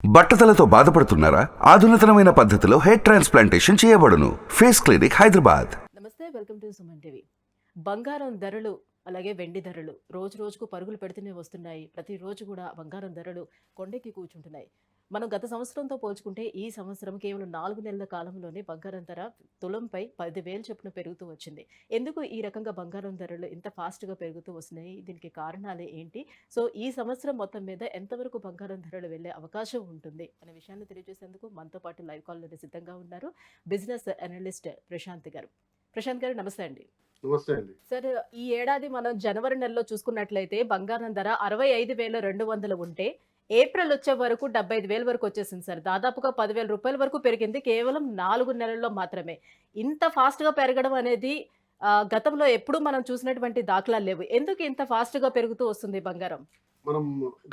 బట్టతలతో బాధపడుతున్నారా? ఆధునితనమైన పద్ధతిలో hair transplantation చేయబడును. Face clinic, Hyderabad. నమస్తే, వెల్కమ్ టు సుమన్ టీవీ. బంగారం ధరలు, అలాగే వెండి ధరలు రోజు రోజుకు పరుగులు పెడుతూనే వస్తున్నాయి. ప్రతిరోజు కూడా బంగారం ధరలు కొండెక్కి కూర్చుంటున్నాయి. మనం గత సంవత్సరంతో పోల్చుకుంటే ఈ సంవత్సరం కేవలం 4 నెలల కాలంలోనే బంగారం ధర తులంపై 10,000 చొప్పున పెరుగుతూ వచ్చింది. ఎందుకు ఈ రకంగా బంగారం ధరలు ఇంత ఫాస్ట్‌గా పెరుగుతూ వస్తున్నాయి? దీనికి కారణాలు ఏంటి? సో, ఈ సంవత్సరం మొత్తం మీద ఎంతవరకు బంగారం ధరలు వెళ్ళే అవకాశం ఉంటుంది అనే విషయాన్ని తెలియజేసేందుకు మనతో పాటు లైవ్ కాల్‌లోనే సిద్ధంగా ఉన్నారు బిజినెస్ అనలిస్ట్ ప్రశాంత్ గారు. ప్రశాంత్ గారు, నమస్తే అండి. నమస్తే అండి. సార్, ఈ ఏడాది మనం జనవరి నెలలో చూసుకున్నట్లయితే బంగారం ధర 65,200 ఉంటే ఏప్రిల్ వచ్చే వరకు 75,000 వరకు వచ్చేసింది సార్. దాదాపుగా 10,000 రూపాయల వరకు పెరిగింది కేవలం 4 నెలల్లో మాత్రమే. ఇంత ఫాస్ట్‌గా పెరగడం అనేది గతంలో ఎప్పుడూ మనం చూసినటువంటి దాఖలాలు లేవు. ఎందుకు ఇంత ఫాస్ట్‌గా పెరుగుతూ వస్తుంది బంగారం? మనం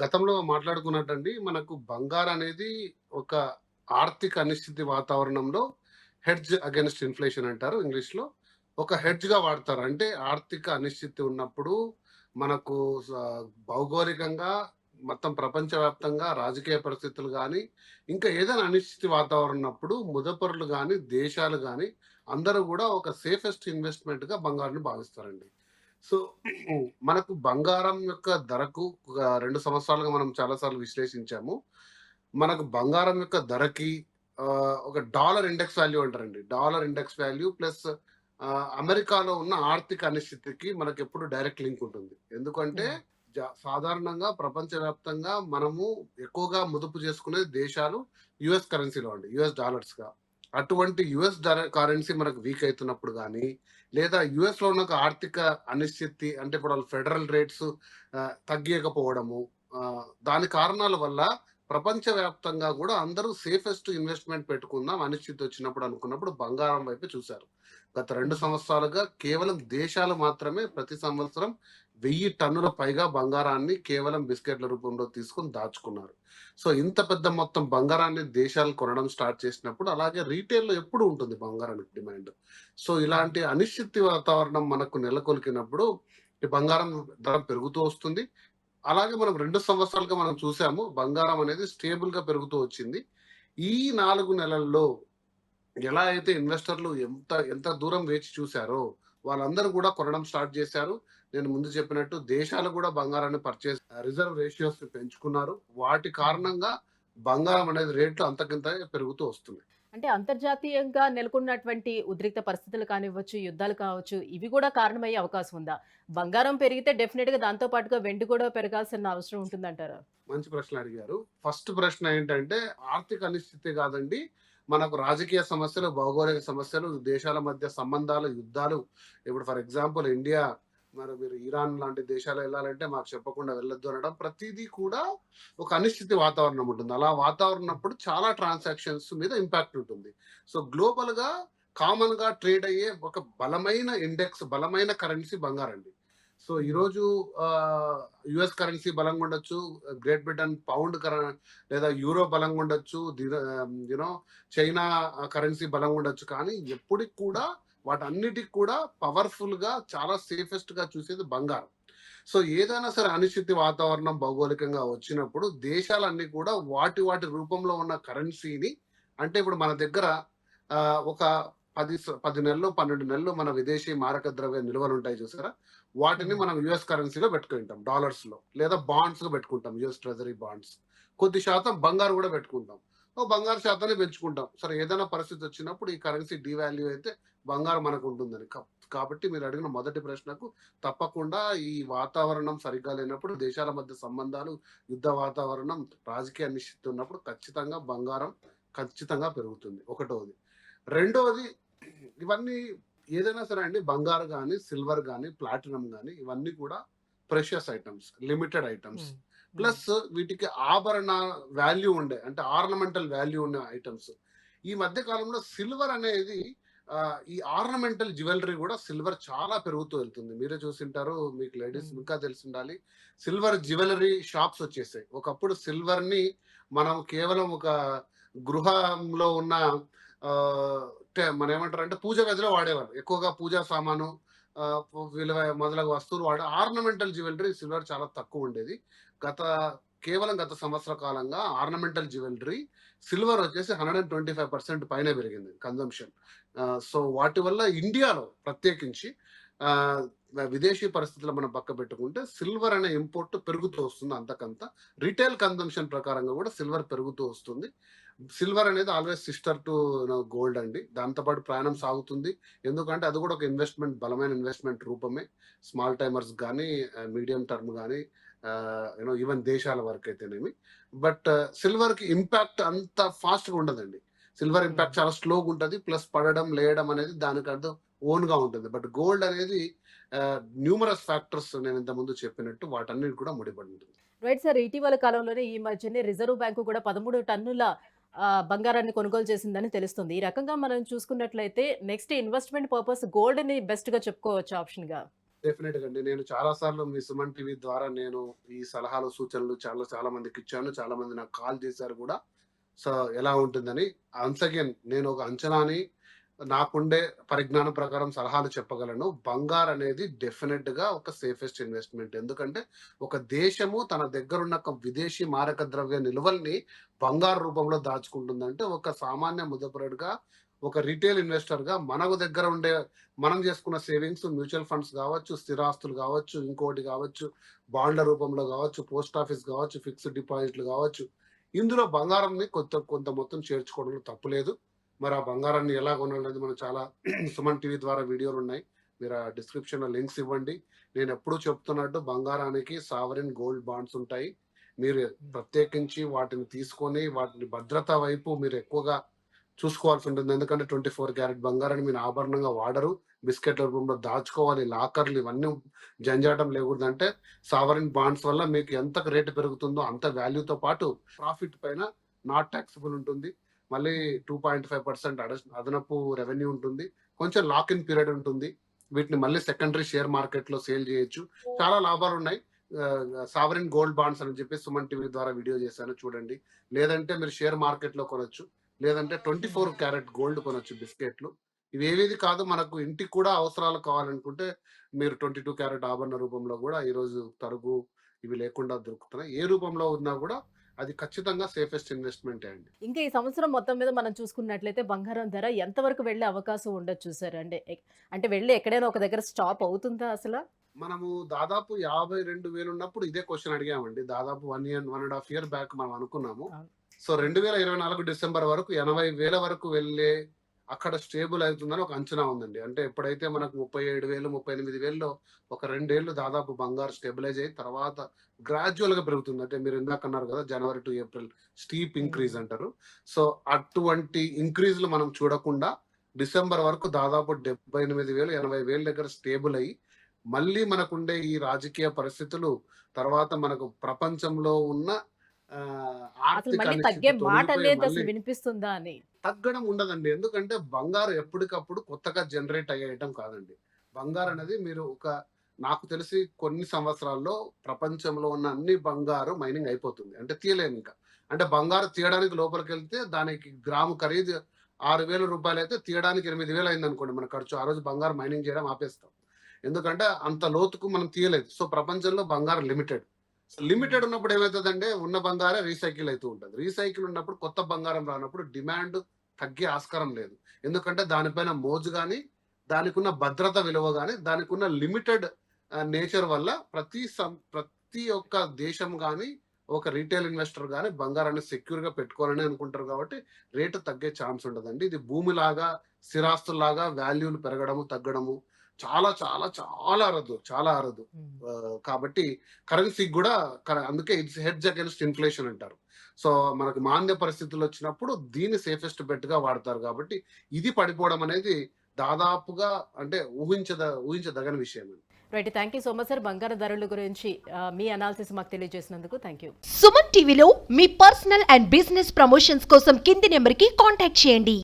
గతంలో మాట్లాడుకున్నట్టండి, మనకు బంగారం అనేది ఒక ఆర్థిక అనిశ్చితి వాతావరణంలో హెడ్జ్ అగైన్స్ట్ ఇన్ఫ్లేషన్ అంటారు ఇంగ్లీష్‌లో. ఒక హెడ్జ్‌గా వాడతారు. అంటే ఆర్థిక అనిశ్చితి ఉన్నప్పుడు మనకు భౌగోళికంగా మొత్తం ప్రపంచవ్యాప్తంగా రాజకీయ పరిస్థితులు గానీ, ఇంకా ఏదైనా అనిశ్చితి వాతావరణం ఉన్నప్పుడు ముదపరులు గానీ, దేశాలు గానీ అందరూ గూడా ఒక సేఫెస్ట్ ఇన్వెస్ట్‌మెంట్‌గా బంగారాన్ని భావిస్తారండి. సో, మనకు బంగారం యొక్క ధరకు ఒక 2 సంవత్సరాలుగా మనం చాలా సార్లు విశ్లేషించాము. మనకు బంగారం యొక్క ధరకి ఒక డాలర్ ఇండెక్స్ వాల్యూ అంటారండి. డాలర్ ఇండెక్స్ వాల్యూ ప్లస్ అమెరికాలో ఉన్న ఆర్థిక అనిశ్చితికి మనకెప్పుడు డైరెక్ట్ లింక్ ఉంటుంది. ఎందుకంటే యాహ్! సాధారణంగా ప్రపంచవ్యాప్తంగా మనము ఎక్కువగా మదుపు చేసుకునే దేశాలు యూఎస్ కరెన్సీలో అండి. యూఎస్ డాలర్స్‌గా. అటువంటి యూఎస్ కరెన్సీ మనకు వీక్ అయితున్నప్పుడు గానీ, లేదా యూఎస్‌లో ఉన్న ఒక ఆర్థిక అనిశ్చితి అంటే ఇప్పుడు వాళ్ళ ఫెడరల్ రేట్స్ తగ్గియకపోవడము, దాని కారణాల వల్ల ప్రపంచవ్యాప్తంగా గూడా అందరూ సేఫెస్ట్ ఇన్వెస్ట్‌మెంట్ పెట్టుకుందాం అనిశ్చితి వచ్చినప్పుడు అనుకున్నప్పుడు బంగారం వైపే చూసారు. గత 2 హ్మ్. సంవత్సరాలుగా కేవలం దేశాలు మాత్రమే ప్రతి సంవత్సరం 1000 టన్నుల పైగా బంగారాన్ని కేవలం బిస్కెట్ల రూపంలో తీసుకొని దాచుకున్నారు. సో, ఇంత పెద్ద మొత్తం బంగారాన్ని దేశాలు కొనడం స్టార్ట్ చేసినప్పుడు అలాగే రీటైల్‌లో ఎప్పుడు ఉంటుంది బంగారానికి డిమాండ్. సో, అవును. ఇలాంటి అనిశ్చితి వాతావరణం మనకు నెలకొల్పినప్పుడు ఈ బంగారం ధర పెరుగుతూ వస్తుంది. అలాగే మనం 2 సంవత్సరాలుగా మనం చూసాము. బంగారం అనేది స్టేబుల్‌గా పెరుగుతూ వచ్చింది. ఈ 4 నెలల్లో ఎలా అయితే ఇన్వెస్టర్లు ఎంత ఎంత దూరం వేచి చూసారో, వాళ్ళందరూ గూడా కొనడం స్టార్ట్ జేశారు. నేను ముందు చెప్పినట్టు దేశాలు గూడా బంగారాన్ని రిజర్వ్ రేషియోస్‌ని పెంచుకున్నారు. వాటి హ్మ్. కారణంగా బంగారం అనేది రేట్లు అంతకింత పెరుగుతూ వస్తున్నాయి. అంటే అంతర్జాతీయంగా నెలకొన్నటువంటి ఉద్రిక్త పరిస్థితులు కానివ్వచ్చు, యుద్ధాలు కావచ్చు, ఇవి కూడా కారణమయ్యే అవకాశం ఉందా? బంగారం పెరిగితే డెఫినిట్‌గా దాంతో పాటుగా వెండి కూడా పెరగాల్సిన అవసరం ఉంటుందంటారా? మంచి ప్రశ్న అడిగారు. ఫస్ట్ ప్రశ్న ఏంటంటే ఆర్థిక అనిశ్చితే గాదండి. మనకు రాజకీయ సమస్యలు, భౌగోళిక సమస్యలు, దేశాల మధ్య సంబంధాలు, యుద్ధాలు. ఇప్పుడు ఫర్ ఎగ్జాంపుల్ ఇండియా మీరు ఇరాన్ లాంటి దేశాలు ఎళ్ళాలంటే మాకు చెప్పకుండా వెళ్ళొద్దు అనడం. ప్రతీదీ కూడా ఒక అనిశ్చితి వాతావరణం ఉంటుంది. అలా వాతావరణం ఉన్నప్పుడు చాలా ట్రాన్సాక్షన్స్ మీద ఇంపాక్ట్ ఉంటుంది. సో, గ్లోబల్‌గా కామన్‌గా ట్రేడ్ అయ్యే ఒక బలమైన ఇండెక్స్, బలమైన కరెన్సీ బంగారండి. సో, హ్మ్. ఈరోజు యూఎస్ కరెన్సీ బలంగా ఉండొచ్చు. గ్రేట్ బ్రిటన్ పౌండ్ లేదా యూరో బలంగా ఉండొచ్చు. యూనో చైనా కరెన్సీ బలంగా ఉండొచ్చు. కానీ ఎప్పటికి కూడా వాటన్నిటికి కూడా పవర్‌ఫుల్‌గా చాలా సేఫెస్ట్‌గా చూసేది బంగారం. సో, ఏదైనా సరే అనిశ్చితి వాతావరణం భౌగోళికంగా వచ్చినప్పుడు దేశాలన్నీ కూడా వాటి వాటి రూపంలో ఉన్న కరెన్సీని అంటే ఇప్పుడు మన దగ్గర ఒక 10 నెలలు, 12 నెలలు మన విదేశీ మారక ద్రవ్య నిల్వలుంటాయి చూసారా? వాటిని హ్మ్. మనం యూఎస్ కరెన్సీలో పెట్టుకుంటాం డాలర్స్‌లో. లేదా బాండ్స్‌గా పెట్టుకుంటాం. US treasury bonds. కొద్ది శాతం బంగారు గూడా పెట్టుకుంటాం. బంగారు శాతాన్ని పెంచుకుంటాం. సరే ఏదైనా పరిస్థితి వచ్చినప్పుడు ఈ కరెన్సీ డీవాల్యూ అయితే బంగారం మనకుంటుందని. కాబట్టి మీరు అడిగిన మొదటి ప్రశ్నకు తప్పకుండా ఈ వాతావరణం సరిగ్గా లేనప్పుడు దేశాల మధ్య సంబంధాలు, యుద్ధ వాతావరణం, రాజకీయ అనిశ్చితి ఉన్నప్పుడు ఖచ్చితంగా బంగారం ఖచ్చితంగా పెరుగుతుంది. ఒకటోది. రెండోది ఇవన్నీ ఏదైనా సరే అండి బంగారు గాని, సిల్వర్ గాని, ప్లాటినం గాని ఇవన్నీ కూడా ప్రెషియస్ ఐటెమ్స్, లిమిటెడ్ ఐటెమ్స్. హ్మ్. హ్మ్. ప్లస్ వీటికి ఆభరణ వాల్యూ ఉండే అంటే ఆర్నమెంటల్ వాల్యూ ఉన్న ఐటెమ్స్. ఈ మధ్య కాలంలో సిల్వర్ అనేది ఈ ఆర్నమెంటల్ జ్యువెల్లరీ గూడా సిల్వర్ చాలా పెరుగుతూ వెళ్తుంది. మీరే చూసుంటారు. మీకు లేడీస్ హ్మ్. ఇంకా తెలిసుండాలి. సిల్వర్ జ్యువెల్లరీ షాప్స్ వచ్చేసాయి. ఒకప్పుడు సిల్వర్‌ని మనం కేవలం ఒక గృహంలో ఉన్న మనమేమంటారంటే పూజ గదిలో వాడేవాళ్ళు. ఎక్కువగా పూజా సామాను విలువ మొదలగు వస్తువులు ఆర్నమెంటల్ జ్యువెల్లరీ సిల్వర్ చాలా తక్కువుండేది. గత కేవలం గత సంవత్సర కాలంగా ఆర్నమెంటల్ జ్యువెలరీ సిల్వర్ వచ్చేసి 125% పైన పెరిగింది కన్జంప్షన్. సో వాటి వల్ల ఇండియాలో ప్రత్యేకించి విదేశీ పరిస్థితులు మనం పక్క పెట్టుకుంటే సిల్వర్ అనే ఇంపోర్ట్ పెరుగుతూ వస్తుంది. అంతకంత రిటైల్ కన్జంప్షన్ ప్రకారంగా కూడా సిల్వర్ పెరుగుతూ వస్తుంది. సిల్వర్ అనేది ఆల్వేస్ సిస్టర్ టు గోల్డ్ అండి. దాంతో పాటు ప్రయాణం సాగుతుంది. ఎందుకంటే అది కూడా ఒక ఇన్వెస్ట్మెంట్, బలమైన ఇన్వెస్ట్మెంట్ రూపమే. స్మాల్ టైమర్స్ కానీ, మీడియం టర్మ్ కానీ, ఈవెన్ దేశాల వరకు అయితేనేమి. బట్ సిల్వర్ కి ఇంపాక్ట్ అంత ఫాస్ట్ గా ఉండదండి. సిల్వర్ ఇంపాక్ట్ చాలా స్లోగా ఉంటుంది. ప్లస్ పడడం లేయడం అనేది దానికంటూ ఓన్ గా ఉంటుంది. బట్ గోల్డ్ అనేది న్యూమరస్ ఫ్యాక్టర్స్ నేను ఇంత ముందు చెప్పినట్టు వాటన్నిటి కూడా ముడిపడి ఉంటుంది. Right sir. ఇటీవల కాలంలోనే ఈ మధ్యనే రిజర్వ్ బ్యాంకు కూడా 13 టన్నుల బంగారాన్ని కొనుగోలు చేసిందని తెలుస్తుంది. ఈ రకంగా మనం చూసుకున్నట్లయితే నెక్స్ట్ ఇన్వెస్ట్మెంట్ పర్పస్ గోల్డ్ ని బెస్ట్ గా చెప్పుకోవచ్చు ఆప్షన్ గా. డెఫినెట్ గా అండి. నేను చాలా సార్లు మీ సుమన్ టీవీ ద్వారా నేను ఈ సలహాలు, సూచనలు చాలా మందికి ఇచ్చాను. చాలా మంది నాకు కాల్ చేశారు కూడా. సో ఎలా ఉంటుందని. వన్స్ అగైన్ నేను ఒక అంచనాని, నాకుండే పరిజ్ఞానం ప్రకారం సలహాలు చెప్పగలను. బంగారు అనేది డెఫినెట్ గా ఒక సేఫెస్ట్ ఇన్వెస్ట్మెంట్. ఎందుకంటే ఒక దేశము తన దగ్గర ఉన్న ఒక విదేశీ మారక ద్రవ్య నిల్వల్ని బంగారు రూపంలో దాచుకుంటుందంటే, ఒక సామాన్య ముదపరుడుగా, ఒక రిటైల్ ఇన్వెస్టర్ గా మనకు దగ్గర ఉండే మనం చేసుకున్న సేవింగ్స్, మ్యూచువల్ ఫండ్స్ కావచ్చు, స్థిరాస్తులు కావచ్చు, ఇంకోటి కావచ్చు, బాండ్ల రూపంలో కావచ్చు, పోస్ట్ ఆఫీస్ కావచ్చు, ఫిక్స్డ్ డిపాజిట్లు కావచ్చు, ఇందులో బంగారంని కొంత మొత్తం చేర్చుకోవడంలో తప్పులేదు. మరి ఆ బంగారాన్ని ఎలా కొనాలనేది మనం చాలా సుమన్ టీవీ ద్వారా వీడియోలు ఉన్నాయి. మీరు ఆ డిస్క్రిప్షన్ లో లింక్స్ ఇవ్వండి. నేను ఎప్పుడూ చెప్తున్నట్టు బంగారానికి సావరిన్ గోల్డ్ బాండ్స్ ఉంటాయి. మీరు ప్రత్యేకించి వాటిని తీసుకొని వాటిని భద్రత వైపు మీరు ఎక్కువగా చూసుకోవాల్సి ఉంటుంది. ఎందుకంటే 24 క్యారెట్ బంగారాన్ని మీరు ఆభరణంగా వాడరు. బిస్కెట్ల రూపంలో దాచుకోవాలి. లాకర్లు ఇవన్నీ జంజాటం లేకూడదు. అంటే సావరిన్ బాండ్స్ వల్ల మీకు ఎంత రేటు పెరుగుతుందో అంత వాల్యూతో పాటు ప్రాఫిట్ పైన నాట్ ట్యాక్సిబుల్ ఉంటుంది. మళ్ళీ 2.5% అదనపు రెవెన్యూ ఉంటుంది. కొంచెం లాక్ ఇన్ పీరియడ్ ఉంటుంది. వీటిని మళ్ళీ సెకండరీ షేర్ మార్కెట్ లో సేల్ చేయొచ్చు. చాలా లాభాలు ఉన్నాయి. సావరిన్ గోల్డ్ బాండ్స్ అని చెప్పి సుమన్ టీవీ ద్వారా వీడియో చేశాను, చూడండి. లేదంటే మీరు షేర్ మార్కెట్ లో కొనొచ్చు. లేదంటే 24 క్యారెట్ గోల్డ్ కొనొచ్చు బిస్కెట్లు. ఇవేది కాదు, మనకు ఇంటికి కూడా అవసరాలు కావాలనుకుంటే మీరు 22 క్యారెట్ ఆభరణ రూపంలో కూడా ఈరోజు తరుగు ఇవి లేకుండా దొరుకుతున్నాయి. ఏ రూపంలో ఉన్నా కూడా అది ఖచ్చితంగా సేఫెస్ట్ ఇన్వెస్ట్మెంట్ అండి. ఇంకా ఈ సంవత్సరం మొత్తం మీద మనం చూసుకున్నట్లయితే బంగారం ధర ఎంతవరకు వెళ్ళే అవకాశం ఉండొచ్చు సార్? అంటే వెళ్ళి ఎక్కడైనా ఒక దగ్గర స్టాప్ అవుతుందా అసలు? మనము దాదాపు 52,000 ఉన్నప్పుడు ఇదే క్వశ్చన్ అడిగామండి. దాదాపు 1.5 year బ్యాక్ మనం అనుకున్నాము. సో 2024 డిసెంబర్ వరకు 80,000 వరకు వెళ్ళే అక్కడ స్టేబుల్ అవుతుందని ఒక అంచనా ఉందండి. అంటే ఎప్పుడైతే మనకు 37,000, 38,000లో ఒక 2 ఏళ్ళు దాదాపు బంగారు స్టెబిలైజ్ అయ్యి తర్వాత గ్రాడ్యువల్ గా పెరుగుతుంది. అంటే మీరు ఇందాక అన్నారు కదా, జనవరి టు ఏప్రిల్ స్టీప్ ఇంక్రీజ్ అంటారు. సో అటువంటి ఇంక్రీజ్లు మనం చూడకుండా డిసెంబర్ వరకు దాదాపు 78,000, 80,000 దగ్గర స్టేబుల్ అయ్యి, మళ్ళీ మనకుండే ఈ రాజకీయ పరిస్థితులు, తర్వాత మనకు ప్రపంచంలో ఉన్న ఆర్థిక తగ్గే మాట అనేది అసలు మళ్ళీ వినిపిస్తుందా అని. తగ్గడం ఉండదండి. ఎందుకంటే బంగారు ఎప్పటికప్పుడు కొత్తగా జనరేట్ అయ్యే ఐటమ్ కాదండి. బంగారు అనేది మీరు నాకు తెలిసి కొన్ని సంవత్సరాల్లో ప్రపంచంలో ఉన్న అన్ని బంగారు మైనింగ్ అయిపోతుంది. అంటే తీయలేము ఇంకా. అంటే బంగారు తీయడానికి లోపలికి వెళ్తే దానికి గ్రాము ఖరీదు 6,000 రూపాయలు అయితే తీయడానికి 8,000 అయింది అనుకోండి మన ఖర్చు. ఆ రోజు బంగారు మైనింగ్ చేయడం ఆపేస్తాం. ఎందుకంటే అంత లోతుకు మనం తీయలేదు. సో ప్రపంచంలో బంగారు లిమిటెడ్. లిమిటెడ్ ఉన్నప్పుడు ఏమవుతుందంటే ఉన్న బంగారే రీసైకిల్ అవుతూ ఉంటుంది. రీసైకిల్ ఉన్నప్పుడు కొత్త బంగారం రానప్పుడు డిమాండ్ తగ్గే ఆస్కారం లేదు. ఎందుకంటే దానిపైన మోజు కానీ, దానికి ఉన్న భద్రత విలువ కానీ, దానికి ఉన్న లిమిటెడ్ నేచర్ వల్ల ప్రతి ఒక్క దేశం కానీ, ఒక రీటైల్ ఇన్వెస్టర్ కానీ బంగారాన్ని సెక్యూర్ గా పెట్టుకోవాలని అనుకుంటారు. కాబట్టి రేటు తగ్గే ఛాన్స్ ఉండదండి. ఇది భూమిలాగా, స్థిరాస్తుల్లాగా వాల్యూలు పెరగడము, తగ్గడము చాలా చాలా చాలా అరదు, చాలా అరదు. కాబట్టి కరెన్సీకి కూడా అందుకే ఇట్స్ హెడ్జ్ అగైన్స్ట్ ఇన్ఫ్లేషన్ అంటారు. సో మనకు మాంద్య పరిస్థితులు వచ్చినప్పుడు దీన్ని సేఫెస్ట్ బెట్ గా వాడతారు. కాబట్టి ఇది పడిపోవడం అనేది దాదాపుగా అంటే ఊహించదగని విషయం. Right. Thank you so much sir. బంగారు ధరల గురించి మీ అనాలిసిస్ మాకు తెలియజేసినందుకు థ్యాంక్ యూ. సుమన్ టీవీలో మీ పర్సనల్ అండ్ బిజినెస్ ప్రమోషన్స్ కోసం కింది నెంబర్కి కాంటాక్ట్ చేయండి.